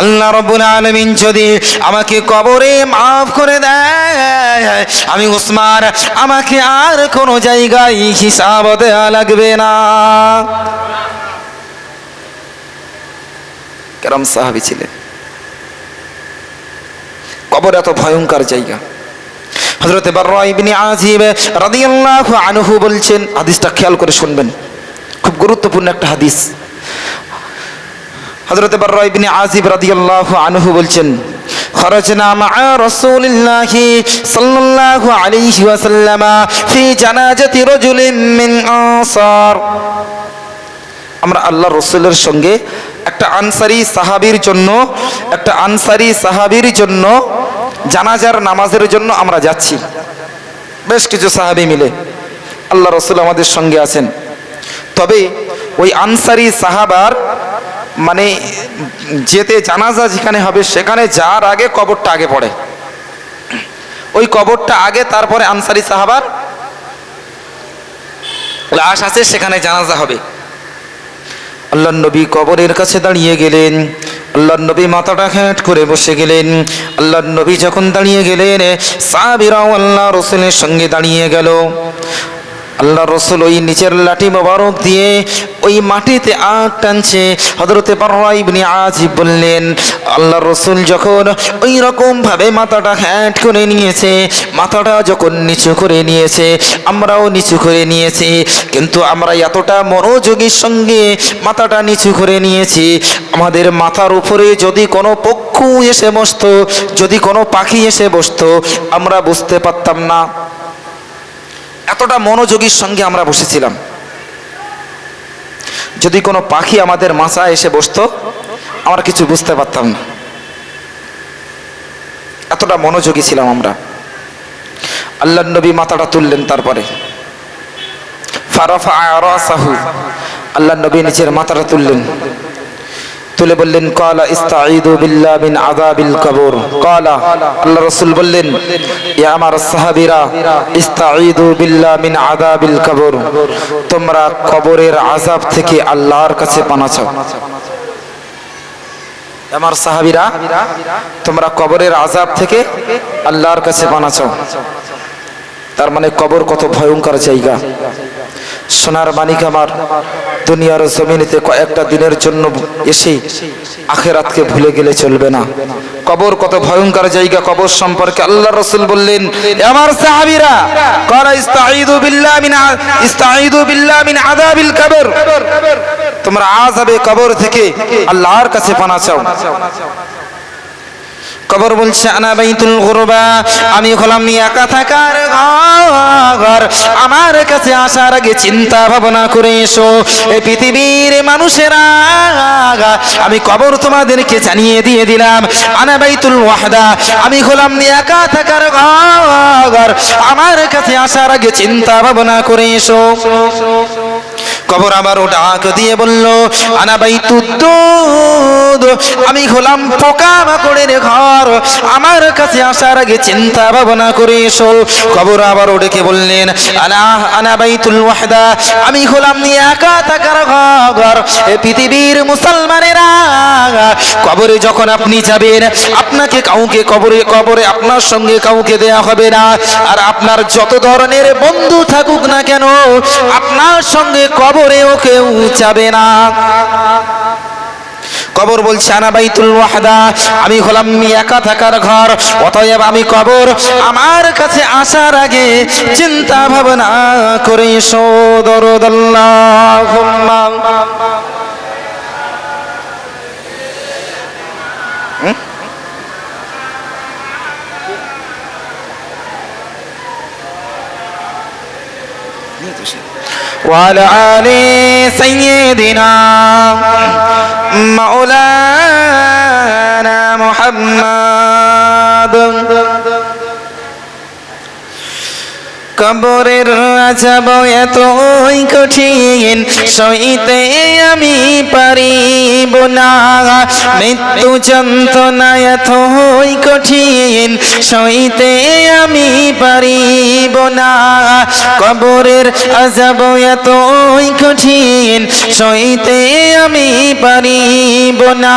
আল্লাহ রাব্বুল আলামিন যদি আমাকে কবরে মাফ করে দেয়, আমি ওসমান আমাকে আর কোনো জায়গায় হিসাব দেওয়া লাগবে না। কেরম সাহাবী ছিলেন। কবর এত ভয়ঙ্কর জায়গা। হযরত বাররা ইবনে আযিব রাদিয়াল্লাহু আনহু বলছেন, হাদিসটা খেয়াল করে শুনবেন, খুব গুরুত্বপূর্ণ একটা হাদিস। হযরত বাররা ইবনে আযিব রাদিয়াল্লাহু আনহু বলছেন, খরাজনা মা'a রাসূলিল্লাহি সাল্লাল্লাহু আলাইহি ওয়াসাল্লাম ফি জানাজাতি রাজুলিন মিন আনসার। আমরা আল্লাহর রাসূলের সঙ্গে একটা আনসারী সাহাবীর জন্য জানাজার নামাজের জন্য আমরা যাচ্ছি। বেশ কিছু সাহাবী মিলে আল্লাহর রাসূল আমাদের সঙ্গে আছেন। তবে ওই আনসারী সাহাবার মানে যেতে জানাজা যেখানে হবে সেখানে যার আগে কবরটা আগে পড়ে, ওই কবরটা আগে, তারপরে আনসারী সাহাবার লাশ আছে, সেখানে জানাজা হবে। আল্লাহর নবী কবরের কাছে দাঁড়িয়ে গেলেন। আল্লাহর নবী মাথাটা হেঁট করে বসে গেলেন। আল্লাহর নবী যখন দাঁড়িয়ে গেলেন, সাহাবীরাও আল্লাহ রাসূলের সঙ্গে দাঁড়িয়ে গেল। আল্লাহ রাসূল ওই নিচের লাঠি মোবারক দিয়ে ওই মাটিতে আগ টানছে। হযরতে বাররা ইবনে আযিব বললেন, আল্লাহ রাসূল যখন ওই রকম ভাবে মাথাটা হ্যাট করে নিয়েছে, মাথাটা যখন নিচু করে নিয়েছে, আমরাও নিচু করে নিয়েছি, কিন্তু আমরা এতটা মনোযোগের সঙ্গে মাথাটা নিচু করে নিয়েছি, আমাদের মাথার উপরে যদি কোনো পক্ষী এসে বসতো, যদি কোনো পাখি এসে বসতো, আমরা বুঝতে পারতাম না। এতটা মনোযোগীর সঙ্গে আমরা বসেছিলাম। যদি কোনো পাখি আমাদের মাথায় এসে বসতো, আমরা কিছু বুঝতে পারতাম না। এতটা মনোযোগী ছিলাম আমরা। আল্লাহর নবী মাথাটা তুললেন, তারপরে ফারাফা রাসাহু, আল্লাহর নবী নিচের মাথাটা তুললেন, তুলে বললেন, ক্বালা ইস্তাঈযু বিল্লাহ মিন আযাবিল কবর। ক্বালা, আল্লাহ রাসূল বললেন, ইয়া আমার সাহাবীরা, ইস্তাঈযু বিল্লাহ মিন আযাবিল কবর, তোমরা কবরের আযাব থেকে আল্লাহর কাছে পানা চাও। আমার সাহাবীরা, তোমরা কবরের আযাব থেকে আল্লাহর কাছে পানা চাও। তার মানে কবর কত ভয়ঙ্কর জায়গা। সোনার মানিক আমার, দুনিয়ার জমিনেতে কয়েকটা দিনের জন্য এসে আখিরাতকে ভুলে গেলে চলবে না। কবর কত ভয়ঙ্কর জায়গা। কবর সম্পর্কে আল্লাহর রাসূল বললেন, আমার সাহাবীরা, ক্বালা ইস্তাঈযু বিল্লাহ মিন আযাবিল কবর, তোমরা আযাবে কবর থেকে আল্লাহর কাছে পানা চাও। কবর বলছে, আনা বাইতুল গুরবা, আমি হলাম একা থাকার ঘর, আমার কাছে আসার আগে চিন্তা ভাবনা করে এসো এই পৃথিবীর মানুষেরা, আমি কবর তোমাদেরকে জানিয়ে দিয়ে দিলাম। আনা বাইতুল ওয়াহদা, আমি হলাম একা থাকার ঘর, আমার কাছে আসার আগে চিন্তা ভাবনা করে এসো। কবর আবারও ডাক দিয়ে বলল, আনা বাইতুদ্দুদ, আমি হলাম পোকামাকড়ের ঘর, আমার কাছে আসার আগে চিন্তা ভাবনা করে এসো। কবর আবারও ডেকে বললেন, আনা বাইতুল ওয়াহদা, আমি হলাম একা থাকার ঘর। পৃথিবীর মুসলমানেরা, কবরে যখন আপনি যাবেন, আপনাকে কাউকে কবরে আপনার সঙ্গে কাউকে দেয়া হবে না। আর আপনার যত ধরনের বন্ধু থাকুক না কেন, আপনার সঙ্গে কবরেও কেউ যাবে না। কবর বলছে, আনা বাইতুল ওয়াহদা, আমি হলাম একা থাকার ঘর, অতএব আমি কবর আমার কাছে আসার আগে চিন্তা ভাবনা করে এসো। দরুদ আল্লাহুম্মা وعلى آل سيدنا مولانا محمد কবরের আযাব এতই কঠিন সইতে আমি পারিব না মৃত্যু যন্ত্রণা এতই কঠিন সইতে আমি পারিব না কবরের আযাব এতই কঠিন সইতে আমি পারিব না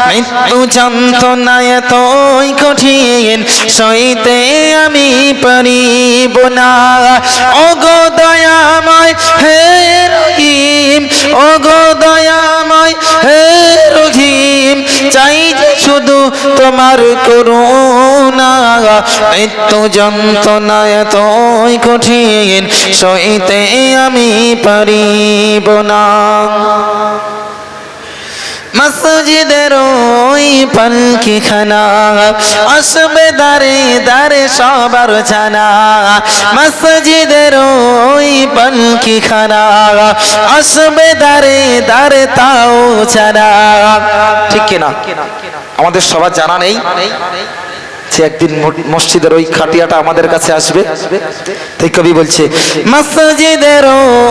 মৃত্যু যন্ত্রণা এতই কঠিন সইতে আমি পারিব না ওগো দয়াময় হে রহিম ওগো দয়াময় হে রহিম চাই যে শুধু তোমার করুণা মৃত্যু যন্ত্রণা এতই কঠিন সইতে আমি পারিব না মসজিদের ওই পালকিখানা আসবে দারে দারে সবার জানা মসজিদের ওই পালকিখানা আসবে দারে দারে তাও জানা ঠিক কিনা আমাদের সবার জানা নেই যে একদিন মসজিদের ওই খাটিয়াটা আমাদের কাছে আসবে তাই কবি বলছে মসজিদের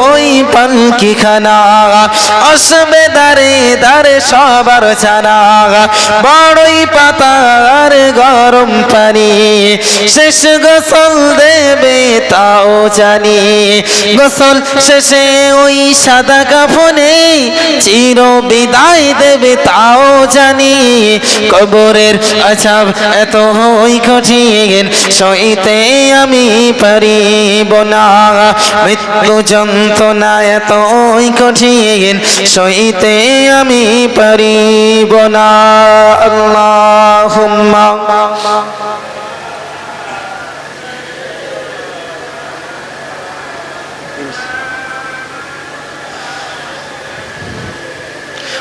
ওই পালকিখানা আসবে দারে দারে সবার জানা বড়ই পাতার গরম পানি শেষ গোসল দেবে তাও জানি গোসল শেষে ওই সাদা কাফনে চির বিদায় দেবে তাও জানি কবরের আযাব এত ওই কঠিন সইতে আমি পারিব না মৃত্যু যন্ত্রণা এতই কঠিন সইতে আমি পারিব না আল্লাহুম্মা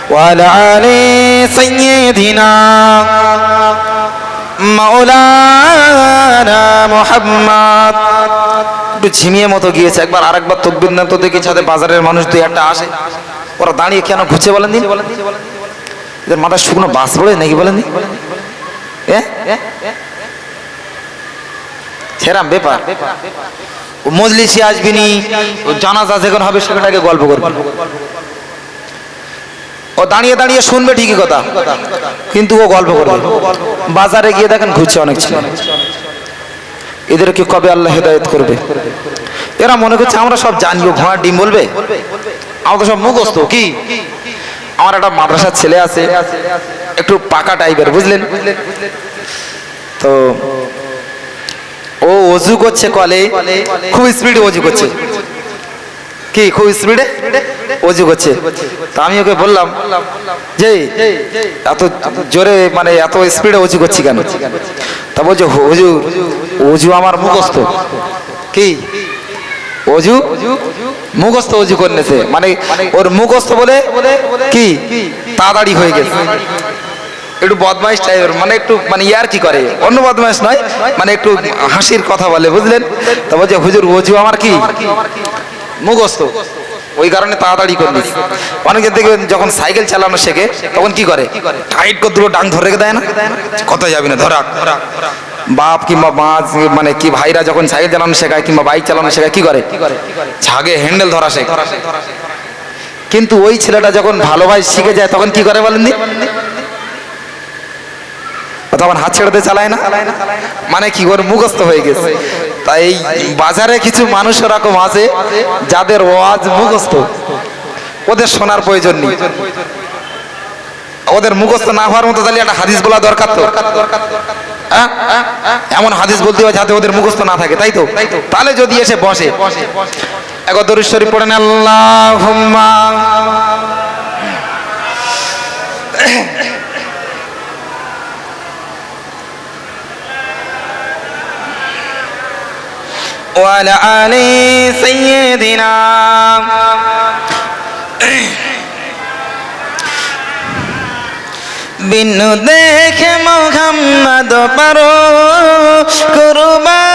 وعلى آل سيدنا মাওলানা মুহাম্মদ একটু ঝিমিয়ে মতো গিয়েছে একবার আরেকবার তাকবীর না তো দেখি সাথে বাজারের মানুষ দুই একটা আসে ওরা দাঁড়িয়ে কেন ঘুরছে বলেন দিন এদের মাথা শুকনো বাস পড়ে নাকি বলেন দিন সেরাম ব্যাপার ও মজলিসে আসবিনি জানাজা যখন হবে সেখানে আগে গল্প করবে ও দাঁড়িয়ে দাঁড়িয়ে শুনবে ঠিকই কথা কিন্তু ও গল্প করবে বাজারে গিয়ে দেখেন ঘুরছে অনেক ছেলে এদেরকে কবে আল্লাহ হেদায়েত করবে এরা মনে করছে আমরা সব জানিও ঘোড়া ডিম বলবে আমরা তো সব মুখস্থ কি আমার একটা মাদ্রাসার ছেলে আছে একটু পাকা টাইপের বুঝলেন তো ও ওযু করছে কলে খুব স্পিডে ওযু করছে কি খুব স্পিডে ওযু করছে তা আমি ওকে বললাম যে এত জোরে মানে এত স্পিডে ওযু করছি কেন তা বলছে হুজুর ওযু আমার মুখস্থ কি ওযু মুখস্থ ওযু করনেছে মানে ওর মুখস্থ বলে কি তাড়াতাড়ি হয়ে গেছে একটু বদমাইশ টাইপের মানে একটু মানে ইয়ার কি করে অন্য বদমাইশ নয় মানে একটু হাসির কথা বলে বুঝলেন তা বলছে হুজুর ওযু আমার কি মুখস্থ ওই কারণে তাড়াতাড়ি করে দিস অনেকে দেখবেন যখন সাইকেল চালানো শেখে তখন কি করে টাইট করে দুটো ডাং ধরে রেখে দেয় না কোথায় যাবি না ধরা বাপ কিংবা মা মানে কি ভাইরা যখন সাইকেল চালানো শেখায় কিংবা বাইক চালানো শেখায় কি করে ঝাগে হ্যান্ডেল ধরা শেখে কিন্তু ওই ছেলেটা যখন ভালোভাবে শিখে যায় তখন কি করে বলেন দি তখন হাত ছেড়ে দিয়ে চালায় না মানে কি করে মুখস্থ হয়ে গেছে তাই বাজারে কিছু মানুষ এরকম আছে যাদের ওয়াজ মুখস্থ ওদের শোনার প্রয়োজন নেই ওদের মুখস্থ না হওয়ার মতো তাহলে একটা হাদিস বলা দরকার তো এমন হাদিস বলতে হবে যাতে ওদের মুখস্থ না থাকে তাই তো তাহলে যদি এসে বসে একবার দরুদ শরীফ পড়েন আল্লাহুম্মা وعلى آل سيدنا বিনু দেখে মোহাম্মদ পারো কুরবান